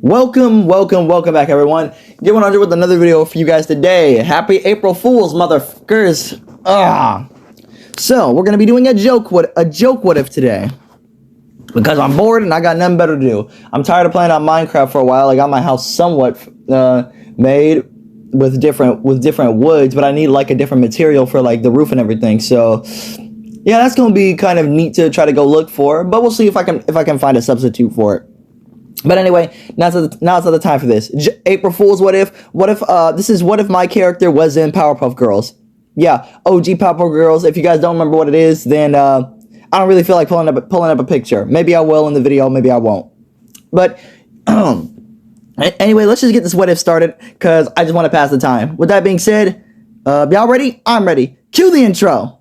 Welcome back, everyone. Get 100 with another video for you guys today. Happy April Fools, motherfuckers. So we're gonna be doing a joke what if today, because I'm bored and I got nothing better to do. I'm tired of playing on Minecraft for a while. I got my house somewhat made with different woods, but I need like a different material for like the roof and everything. So yeah, that's gonna be kind of neat to try to go look for, but we'll see if I can find a substitute for it. But anyway, now's not the time for this. April Fools, what if my character was in Powerpuff Girls? Yeah, OG Powerpuff Girls. If you guys don't remember what it is, then I don't really feel like pulling up a picture. Maybe I will in the video, maybe I won't. But anyway, let's just get this what if started, because I just want to pass the time. With that being said, y'all ready? I'm ready. Cue the intro.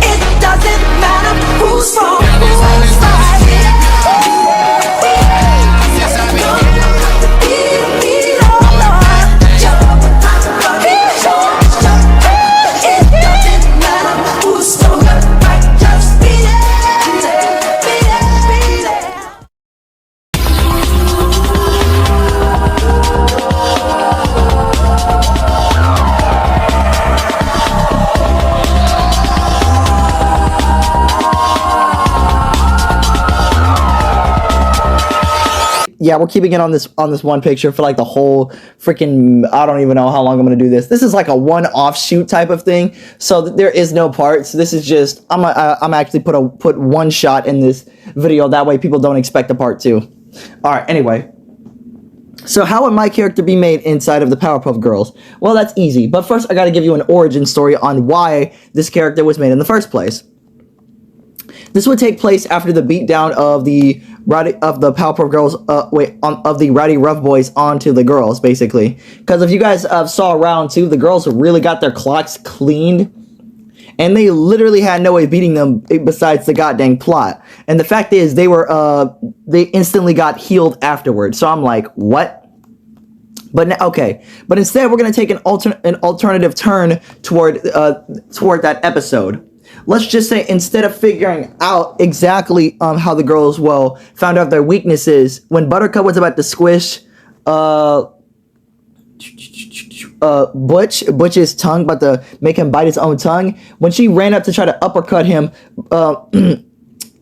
It doesn't matter who's wrong, who's right. Yeah, we're keeping it on this one picture for like the whole freaking, I don't even know how long I'm gonna do this. This is like a one offshoot type of thing, so there is no parts. This is just I'm actually put one shot in this video, that way people don't expect a part two. All right, anyway. So how would my character be made inside of the Powerpuff Girls? Well, that's easy, but first I gotta give you an origin story on why this character was made in the first place. This would take place after the beatdown of the Powerpuff Girls, of the Rowdy Rough Boys onto the girls, basically. Because if you guys saw round 2, the girls really got their clocks cleaned, and they literally had no way beating them besides the goddamn plot. And the fact is, they instantly got healed afterwards. So I'm like, what? But okay, but instead we're gonna take an alternative turn toward that episode. Let's just say, instead of figuring out exactly how the girls found out their weaknesses, when Buttercup was about to squish Butch's tongue, about to make him bite his own tongue, when she ran up to try to uppercut him,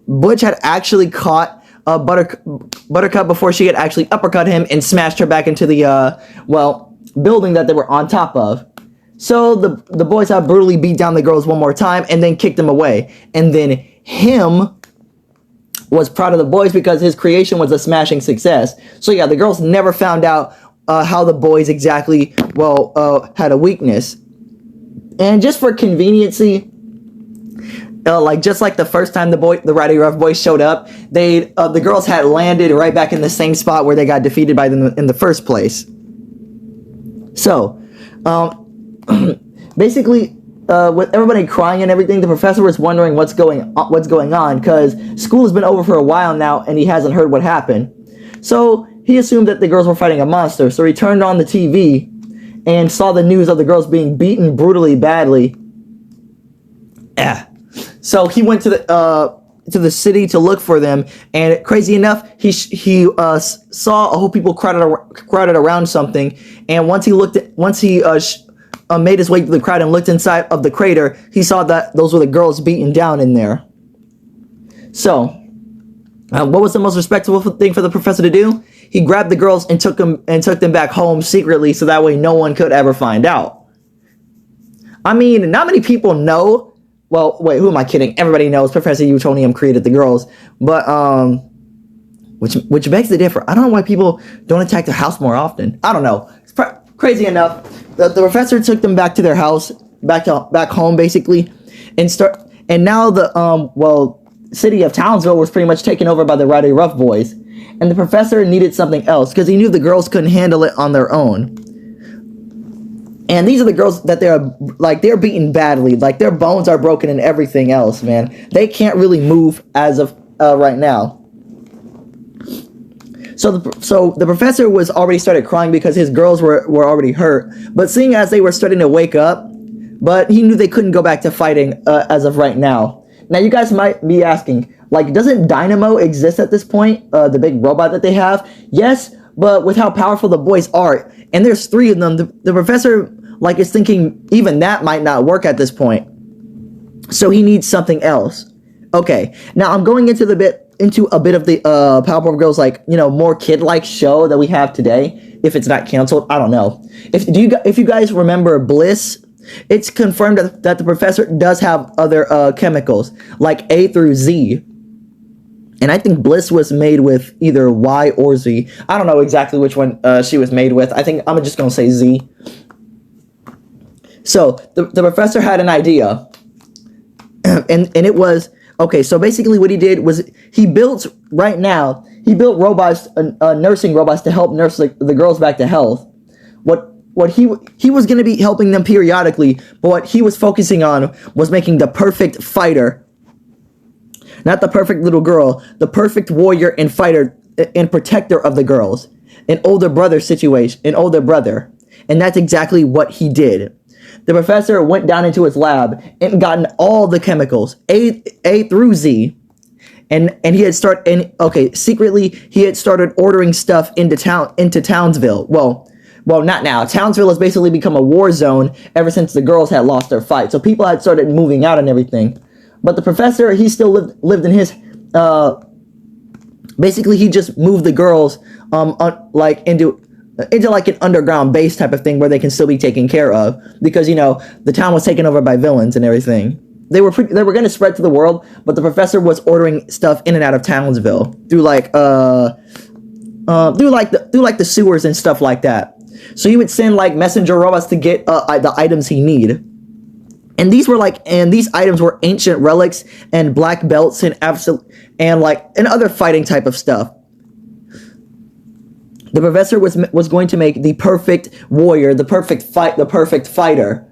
Butch had actually caught Buttercup before she had actually uppercut him and smashed her back into the building that they were on top of. So the boys have brutally beat down the girls one more time and then kicked them away. And then him was proud of the boys because his creation was a smashing success. So yeah, the girls never found out how the boys exactly, had a weakness. And just for conveniency, just like the first time the Rowdy Rough Boys showed up, the girls had landed right back in the same spot where they got defeated by them in the first place. So, basically, with everybody crying and everything, the professor was wondering what's going on, because school has been over for a while now and he hasn't heard what happened. So he assumed that the girls were fighting a monster, so he turned on the TV and saw the news of the girls being beaten brutally badly. So he went to the city to look for them, and crazy enough, he saw a whole people crowded around something, and once he made his way to the crowd and looked inside of the crater, he saw that those were the girls beaten down in there. So, what was the most respectable thing for the professor to do? He grabbed the girls and took them back home secretly, so that way no one could ever find out. I mean, not many people know. Well, wait, who am I kidding? Everybody knows Professor Utonium created the girls, but which begs to differ. I don't know why people don't attack their house more often. I don't know. It's crazy enough. The professor took them back to their house, back home, basically, and now the city of Townsville was pretty much taken over by the Rowdy Rough Boys, and the professor needed something else because he knew the girls couldn't handle it on their own. And these are the girls that they're beaten badly, like their bones are broken and everything else, man. They can't really move as of right now. So the professor was already started crying because his girls were already hurt. But seeing as they were starting to wake up, but he knew they couldn't go back to fighting as of right now. Now you guys might be asking, like, doesn't Dynamo exist at this point? The big robot that they have? Yes, but with how powerful the boys are, and there's 3 of them, the professor like is thinking even that might not work at this point. So he needs something else. Okay, now I'm going into a bit of the Powerpuff Girls, like, you know, more kid-like show that we have today. If it's not canceled, I don't know. If you guys remember Bliss, it's confirmed that the professor does have other chemicals like A through Z. And I think Bliss was made with either Y or Z. I don't know exactly which one she was made with. I think I'm just gonna say Z. So the professor had an idea, and it was okay. So basically, what he did was he built robots, nursing robots to help nurse the girls back to health. What he was going to be helping them periodically, but what he was focusing on was making the perfect fighter. Not the perfect little girl, the perfect warrior and fighter and protector of the girls. An older brother situation, an older brother. And that's exactly what he did. The professor went down into his lab and gotten all the chemicals, A through Z. And he had secretly he had started ordering stuff into Townsville. Well, not now. Townsville has basically become a war zone ever since the girls had lost their fight. So people had started moving out and everything. But the professor, he still lived in his, basically he just moved the girls, like into like an underground base type of thing where they can still be taken care of, because, you know, the town was taken over by villains and everything. They were going to spread to the world, but the professor was ordering stuff in and out of Townsville through like the sewers and stuff like that. So he would send like messenger robots to get the items he needed. And these items were ancient relics and black belts and other fighting type of stuff. The professor was going to make the perfect warrior, the perfect fighter.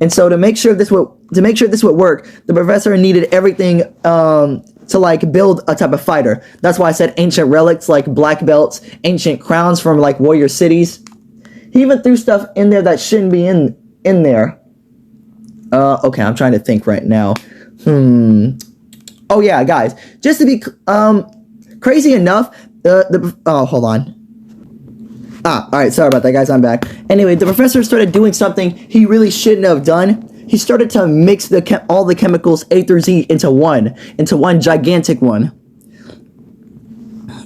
And so to make sure this would work, the professor needed everything to like build a type of fighter. That's why I said ancient relics like black belts, ancient crowns from like warrior cities. He even threw stuff in there that shouldn't be in there. Okay, I'm trying to think right now. Oh yeah, guys, just to be crazy enough, hold on. All right, sorry about that, guys. I'm back. Anyway, the professor started doing something he really shouldn't have done. He started to mix all the chemicals A through Z into one gigantic one.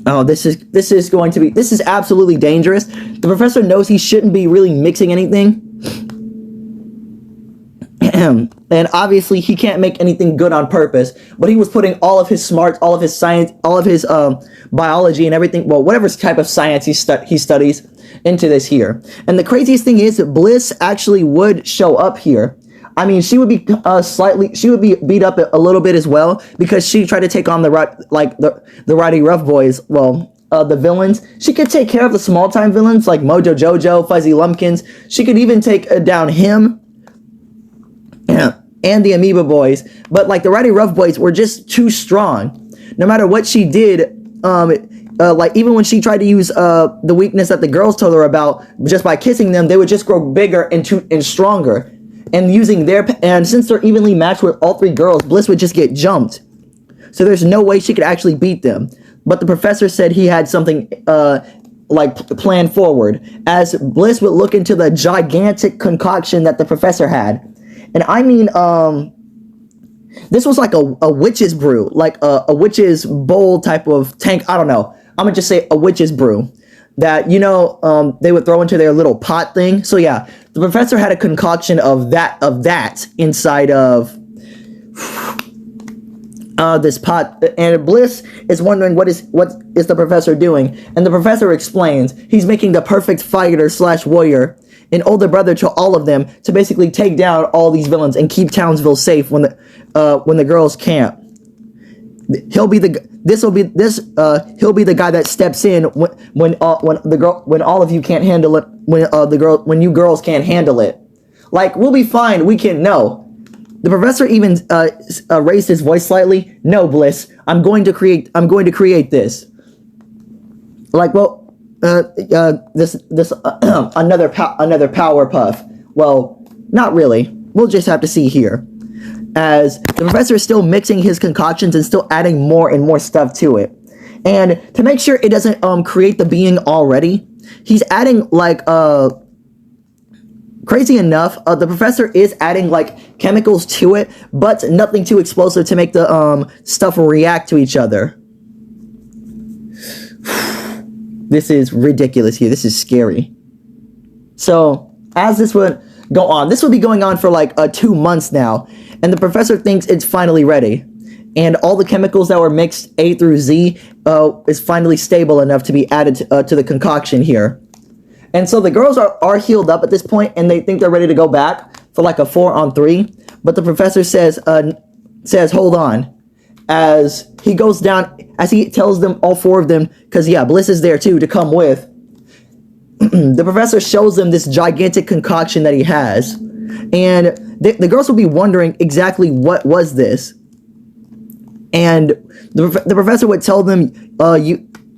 Oh, this is absolutely dangerous. The professor knows he shouldn't be really mixing anything. And obviously he can't make anything good on purpose, but he was putting all of his smarts, all of his science, all of his biology and everything, well, whatever type of science he studies into this here. And the craziest thing is that Bliss actually would show up here. I mean, she would be beat up a little bit as well, because she tried to take on the Roddy Rough Boys, the villains. She could take care of the small time villains like Mojo Jojo, Fuzzy Lumpkins. She could even take down him and the Amoeba Boys, but like the Roddy Rough Boys were just too strong. No matter what she did, like even when she tried to use the weakness that the girls told her about, just by kissing them, they would just grow bigger and stronger. And since they're evenly matched with all 3 girls, Bliss would just get jumped. So there's no way she could actually beat them. But the professor said he had something planned forward, as Bliss would look into the gigantic concoction that the professor had. And I mean, this was like a witch's brew, like a witch's bowl type of tank. I don't know. I'm gonna just say a witch's brew that, you know, they would throw into their little pot thing. So yeah, the professor had a concoction of that inside of this pot, and Bliss is wondering what is the professor doing, and the professor explains he's making the perfect fighter / warrior, an older brother to all of them, to basically take down all these villains and keep Townsville safe when the girls can't. He'll be the guy that steps in when all of you can't handle it, when you girls can't handle it. Like, we'll be fine. We can. No. The professor even raised his voice slightly. No, Bliss, I'm going to create this. Like, this another Powerpuff. Well, Not really. We'll just have to see here. As the professor is still mixing his concoctions and still adding more and more stuff to it. And to make sure it doesn't create the being already, he's adding like crazy enough, the professor is adding like chemicals to it, but nothing too explosive to make the stuff react to each other. This is ridiculous here. This is scary. So as this would go on, this will be going on for like 2 months now, and the professor thinks it's finally ready. And all the chemicals that were mixed A through Z is finally stable enough to be added to the concoction here. And so the girls are healed up at this point, and they think they're ready to go back for like a 4-on-3. But the professor says, hold on. As he goes down, as he tells them, all 4 of them, because yeah, Bliss is there too, to come with. The professor shows them this gigantic concoction that he has. And the girls will be wondering exactly what was this. And the professor would tell them,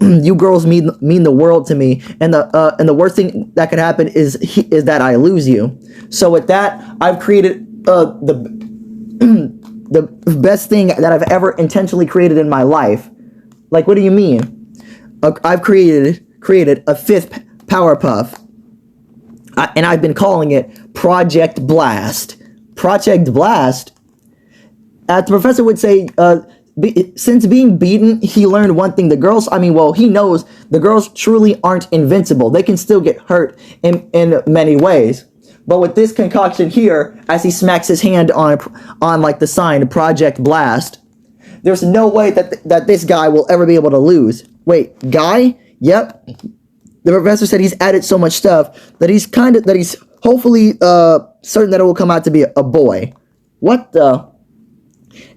you girls mean the world to me, and the worst thing that could happen is that I lose you. So with that, I've created the best thing that I've ever intentionally created in my life. Like, what do you mean? I've created a 5th Powerpuff, and I've been calling it Project Blast. Project Blast. The professor would say, since being beaten, he learned one thing. He knows the girls truly aren't invincible. They can still get hurt in many ways. But with this concoction here, as he smacks his hand on like the sign, Project Blast, there's no way that this guy will ever be able to lose. Wait, guy? Yep. The professor said he's added so much stuff that he's hopefully certain that it will come out to be a boy. What the?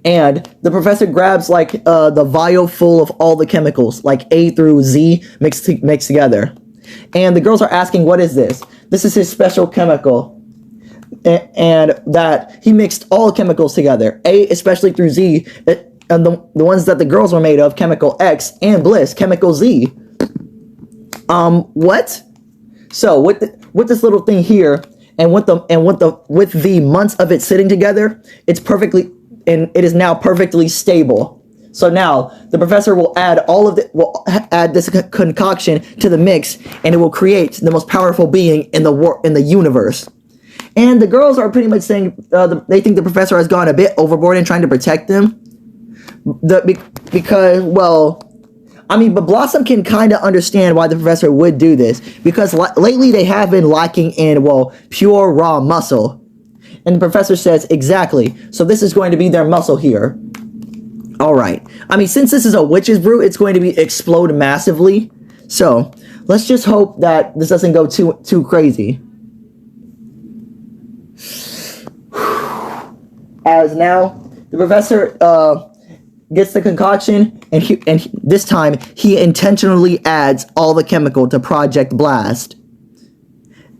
And the professor grabs like the vial full of all the chemicals, like A through Z mixed together. And the girls are asking, what is this? This is his special chemical. And that he mixed all chemicals together, A especially through Z, and the ones that the girls were made of, chemical X, and Bliss, chemical Z. What? So with this little thing here, and with the months of it sitting together, it is now perfectly stable. So now the professor will add this concoction to the mix, and it will create the most powerful being in the universe. And the girls are pretty much saying they think the professor has gone a bit overboard in trying to protect them. But Blossom can kind of understand why the professor would do this, because lately they have been lacking in, pure raw muscle. And the professor says, exactly, so this is going to be their muscle here. Alright, since this is a witch's brew, it's going to be explode massively. So, let's just hope that this doesn't go too crazy. As now, the professor gets the concoction, and this time he intentionally adds all the chemical to Project Blast.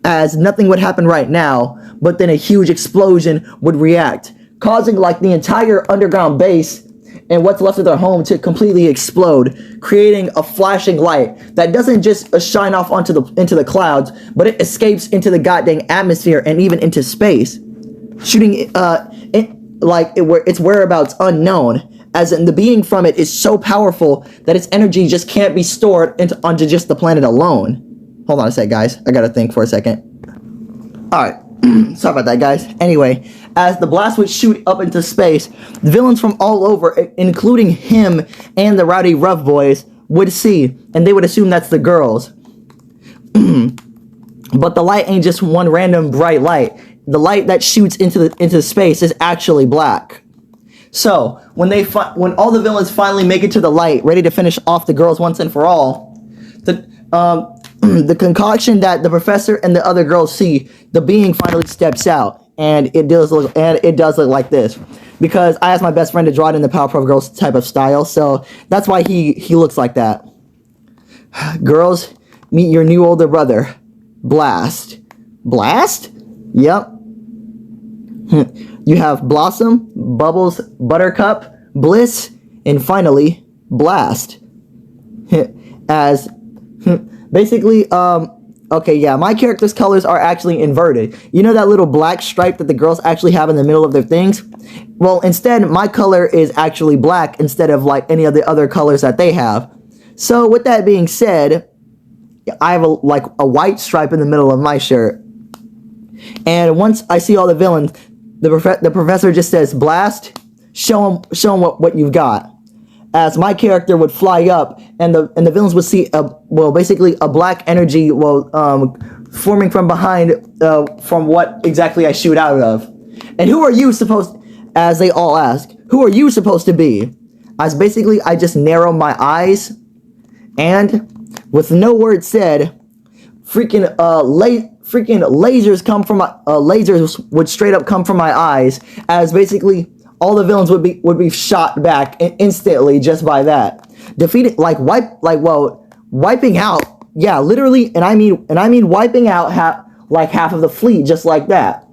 As nothing would happen right now, but then a huge explosion would react, causing like the entire underground base and what's left of their home to completely explode, creating a flashing light that doesn't just shine off into the clouds, but it escapes into the goddamn atmosphere and even into space, shooting its whereabouts unknown. As in, the being from it is so powerful that its energy just can't be stored onto just the planet alone. Hold on a sec, guys. I gotta think for a second. Alright. Sorry about that, guys. Anyway, as the blast would shoot up into space, the villains from all over, including him and the Rowdy Rough Boys, would see, and they would assume that's the girls. But the light ain't just one random bright light. The light that shoots into space is actually black. So, when all the villains finally make it to the light, ready to finish off the girls once and for all, the concoction that the professor and the other girls see, the being finally steps out, and it does look like this. Because I asked my best friend to draw it in the Powerpuff Girls type of style, so that's why he looks like that. Girls, meet your new older brother, Blast. Blast? Yep. You have Blossom, Bubbles, Buttercup, Bliss, and finally, Blast. As basically, Okay, yeah, my character's colors are actually inverted. You know that little black stripe that the girls actually have in the middle of their things? Well, instead, my color is actually black instead of like any of the other colors that they have. So with that being said, I have like a white stripe in the middle of my shirt. And once I see all the villains, the professor just says, "Blast, show them what you've got." As my character would fly up, and the villains would see basically a black energy forming from behind from what exactly I shoot out of. And who are you supposed? As they all ask, who are you supposed to be? As basically I just narrow my eyes, and with no word said, freaking lasers come from my lasers would straight up come from my eyes, as basically all the villains would be shot back instantly just by that. Defeating wiping out. Yeah, literally, and I mean wiping out half of the fleet just like that.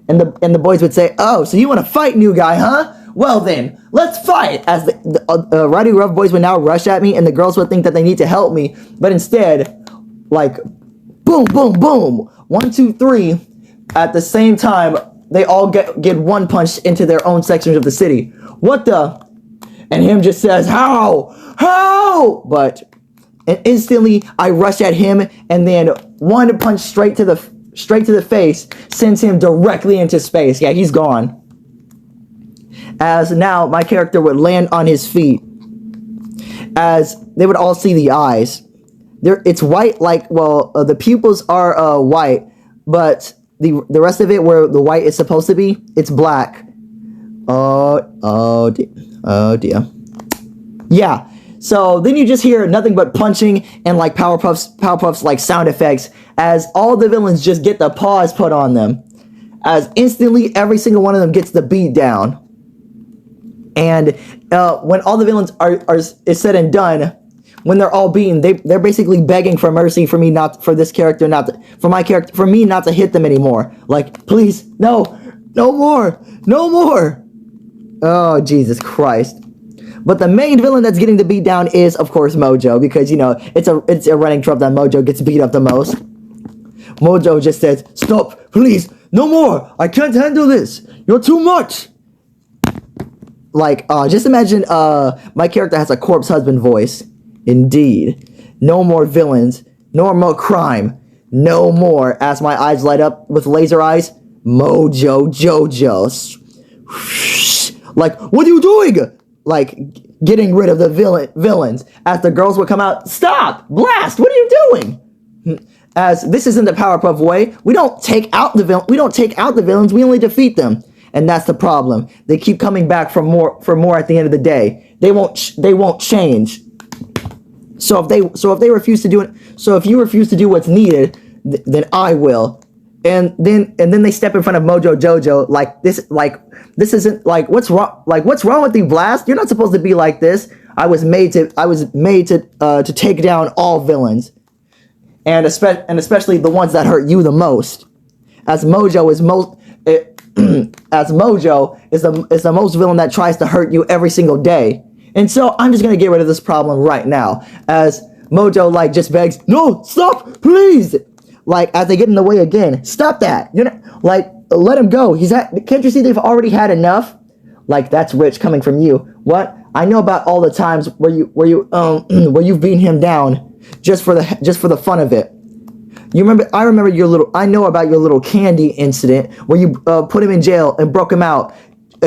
And the boys would say, "Oh, so you want to fight, new guy, huh? Well then, let's fight!" As the Rowdy Rough Boys would now rush at me, and the girls would think that they need to help me, but instead, like, boom, boom, boom, 1, 2, 3, at the same time, they all get one punched into their own sections of the city. What the? And him just says, "How?" But and instantly, I rush at him, and then one punch straight to the face sends him directly into space. Yeah, he's gone. As now my character would land on his feet, as they would all see the eyes. It's white, the pupils are white, but the rest of it, where the white is supposed to be, it's black. Oh dear. Yeah. So then you just hear nothing but punching and like Powerpuff's like sound effects, as all the villains just get the paws put on them, as instantly every single one of them gets the beat down. And when all the villains is said and done, when they're all beaten, they're basically begging for mercy for me for me not to hit them anymore. Like, please, no more. Oh, Jesus Christ. But the main villain that's getting the beat down is, of course, Mojo, because, you know, it's a running trope that Mojo gets beat up the most. Mojo just says, "Stop, please, no more. I can't handle this. You're too much." Like, just imagine, my character has a corpse husband voice. Indeed. No more villains. No more crime. No more. As my eyes light up with laser eyes. Mojo Jojo. Like, what are you doing? Like, getting rid of the villains. As the girls would come out. "Stop! Blast! What are you doing?" As this isn't the Powerpuff way. We don't take out the villains. We only defeat them. And that's the problem. They keep coming back for more at the end of the day. They won't change. So if they refuse to do it, so if you refuse to do what's needed, then I will. And then they step in front of Mojo Jojo like this isn't like, what's wrong with you, Blast? You're not supposed to be like this. I was made to take down all villains, and especially the ones that hurt you the most. As Mojo is the most villain that tries to hurt you every single day. And so I'm just gonna get rid of this problem right now. As Mojo like just begs, "No, stop, please!" Like, as they get in the way again, "Stop that! You're not, like, let him go. Can't you see they've already had enough?" Like, that's rich coming from you. What? I know about all the times where you've beaten him down just for the fun of it. I know about your little candy incident where you put him in jail and broke him out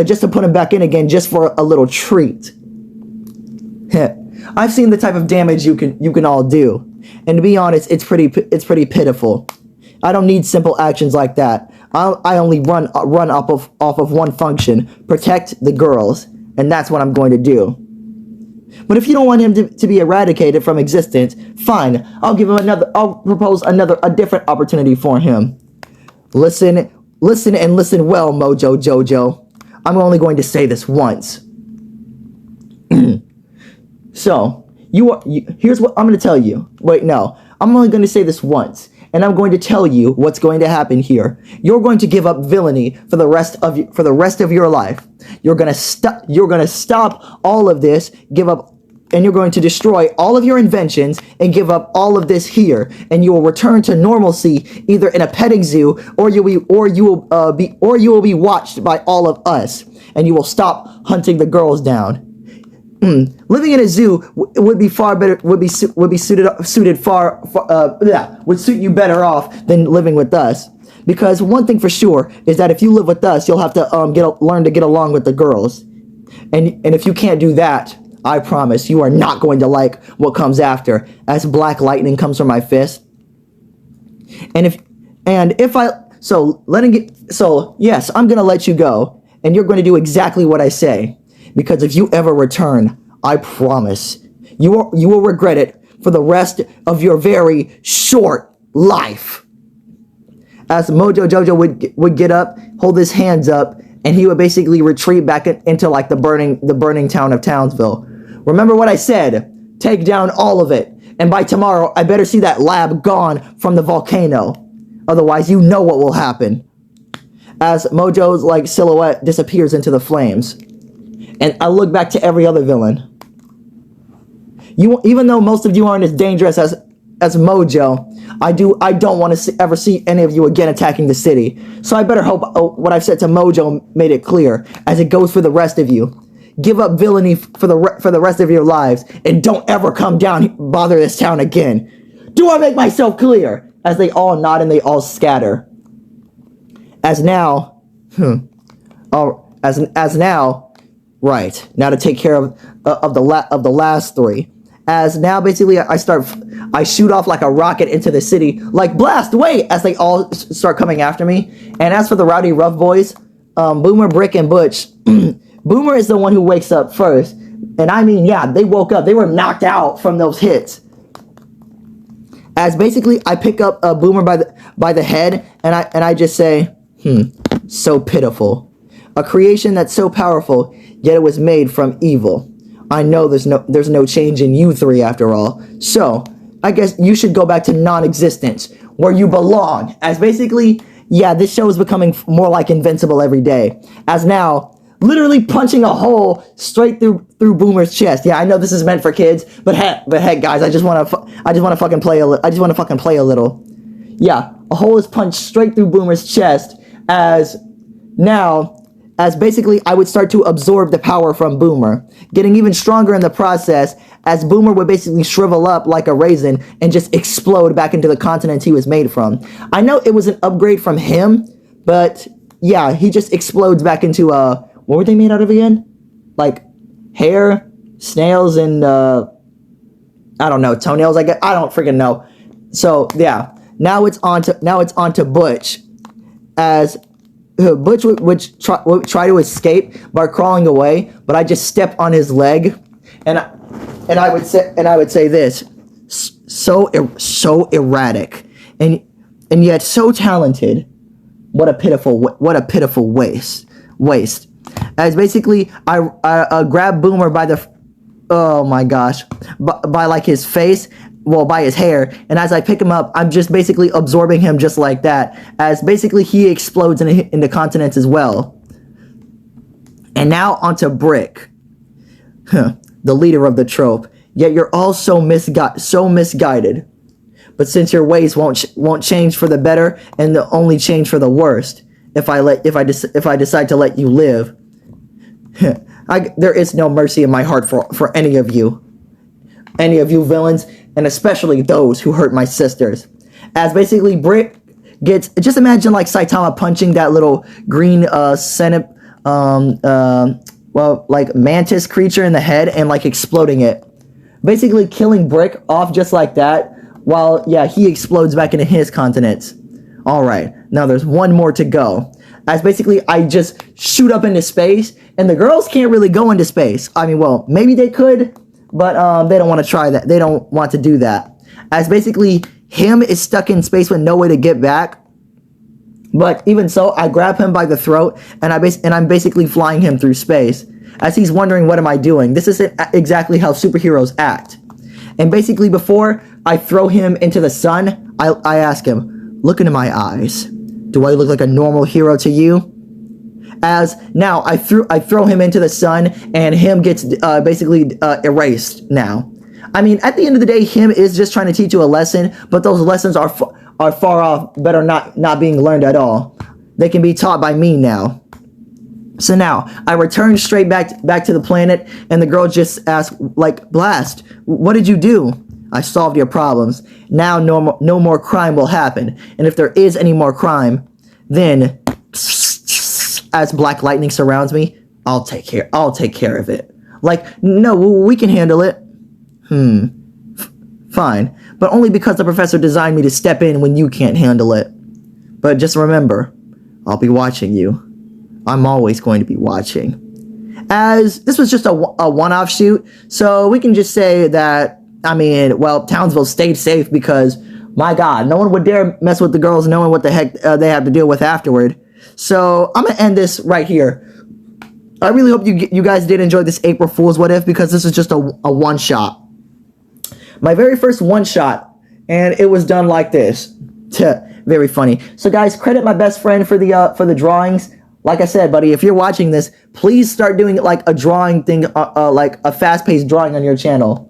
just to put him back in again just for a little treat. I've seen the type of damage you can all do, and to be honest, it's pretty pitiful. I don't need simple actions like that. I only run off of one function: protect the girls, and that's what I'm going to do. But if you don't want him to be eradicated from existence, fine. I'll propose a different opportunity for him. Listen and listen well, Mojo Jojo. I'm only going to say this once. So, here's what I'm going to tell you. Wait, no. I'm only going to say this once, and I'm going to tell you what's going to happen here. You're going to give up villainy for the rest of your life. You're going to stop all of this, give up destroy all of your inventions and give up all of this here, and you will return to normalcy either in a petting zoo or you will be watched by all of us, and you will stop hunting the girls down. Living in a zoo would be far better. Would suit you better off than living with us. Because one thing for sure is that if you live with us, you'll have to learn to get along with the girls, and if you can't do that, I promise you are not going to like what comes after. As black lightning comes from my fist, yes, I'm gonna let you go, and you're going to do exactly what I say. Because if you ever return, I promise you will regret it for the rest of your very short life. As Mojo Jojo would get up, hold his hands up, and he would basically retreat back into like the burning town of Townsville. Remember what I said. Take down all of it, and by tomorrow I better see that lab gone from the volcano. Otherwise, you know what will happen. As Mojo's like silhouette disappears into the flames. And I look back to every other villain. Even though most of you aren't as dangerous as Mojo, I don't want to ever see any of you again attacking the city. So I better hope what I've said to Mojo made it clear, as it goes for the rest of you. Give up villainy for the rest of your lives, and don't ever come down bother this town again. Do I make myself clear? As they all nod and they all scatter. As now, right, now to take care of the last three. As now, basically, I shoot off like a rocket into the city, like blast away, as they all start coming after me. And as for the Rowdy Rough Boys, Boomer, Brick, and Butch, Boomer is the one who wakes up first. And I mean, yeah, they woke up. They were knocked out from those hits. As basically, I pick up Boomer by the head, and I just say, so pitiful. A creation that's so powerful, yet it was made from evil. I know there's no change in you three after all. So, I guess you should go back to non-existence, where you belong. As basically, yeah, this show is becoming more like Invincible every day. As now, literally punching a hole straight through Boomer's chest. Yeah, I know this is meant for kids, but heck, guys, I just want to fucking play a little. Yeah, a hole is punched straight through Boomer's chest. As basically I would start to absorb the power from Boomer, getting even stronger in the process, as Boomer would basically shrivel up like a raisin and just explode back into the continent he was made from. I know it was an upgrade from him, but yeah, he just explodes back into what were they made out of again? Like hair, snails, and I don't know, toenails. I guess I don't freaking know. So yeah, now it's on to Butch. As Butch would try to escape by crawling away, but I just step on his leg, and I would say this: so erratic, and yet so talented. What a pitiful waste. As basically I grab Boomer by the by like his face. Well, by his hair, and as I pick him up, I'm just basically absorbing him just like that, as basically he explodes into continents as well. And now onto Brick, the leader of the trope. Yet you're all so misguided. But since your ways won't change for the better, and they'll only change for the worst, if I decide to let you live, there is no mercy in my heart for any of you villains, and especially those who hurt my sisters. As basically Brick gets, just imagine like Saitama punching that little green like mantis creature in the head and like exploding it, basically killing Brick off just like that, while yeah, he explodes back into his continents. Alright, now there's one more to go. As basically I just shoot up into space, and the girls can't really go into space. I mean, well, maybe they could, but they don't want to try that. They don't want to do that. As basically him is stuck in space with no way to get back. But even so, I grab him by the throat, and I'm basically flying him through space. As he's wondering, what am I doing? This isn't exactly how superheroes act. And basically before I throw him into the sun, I ask him, look into my eyes. Do I look like a normal hero to you? as now I throw him into the sun and him gets basically erased now. I mean, at the end of the day, him is just trying to teach you a lesson, but those lessons are far off, better not being learned at all. They can be taught by me now. So now I return straight back to the planet, and the girl just asked, like, Blast, what did you do? I solved your problems. Now no more crime will happen, and if there is any more crime, then as black lightning surrounds me, I'll take care of it. Like, no, we can handle it. Fine, but only because the professor designed me to step in when you can't handle it. But just remember, I'll be watching you. I'm always going to be watching. As this was just a one-off shoot, so we can just say that, I mean, well, Townsville stayed safe because, my God, no one would dare mess with the girls knowing what the heck they have to deal with afterward. So I'm going to end this right here. I really hope you guys did enjoy this April Fool's What If, because this is just a one-shot. My very first one-shot, and it was done like this. Very funny. So guys, credit my best friend for the drawings. Like I said, buddy, if you're watching this, please start doing it like a drawing thing, like a fast-paced drawing on your channel.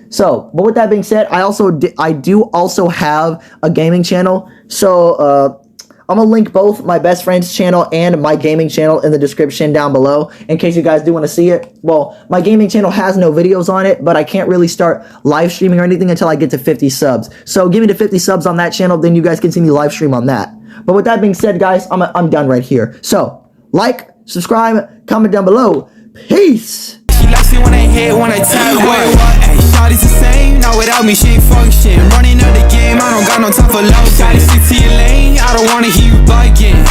So, but with that being said, I do also have a gaming channel. So, I'm gonna link both my best friend's channel and my gaming channel in the description down below in case you guys do want to see it. Well, my gaming channel has no videos on it, but I can't really start live streaming or anything until I get to 50 subs. So give me to 50 subs on that channel, then you guys can see me live stream on that. But with that being said, guys, I'm done right here. So, like, subscribe, comment down below. Peace! She likes it when I hit, when I tap. Wait, what? Hey, shawty's the same. Not without me, she ain't function. Running up the game, I don't got no time for love. Gotta stick to your lane. I don't wanna hear you bugging.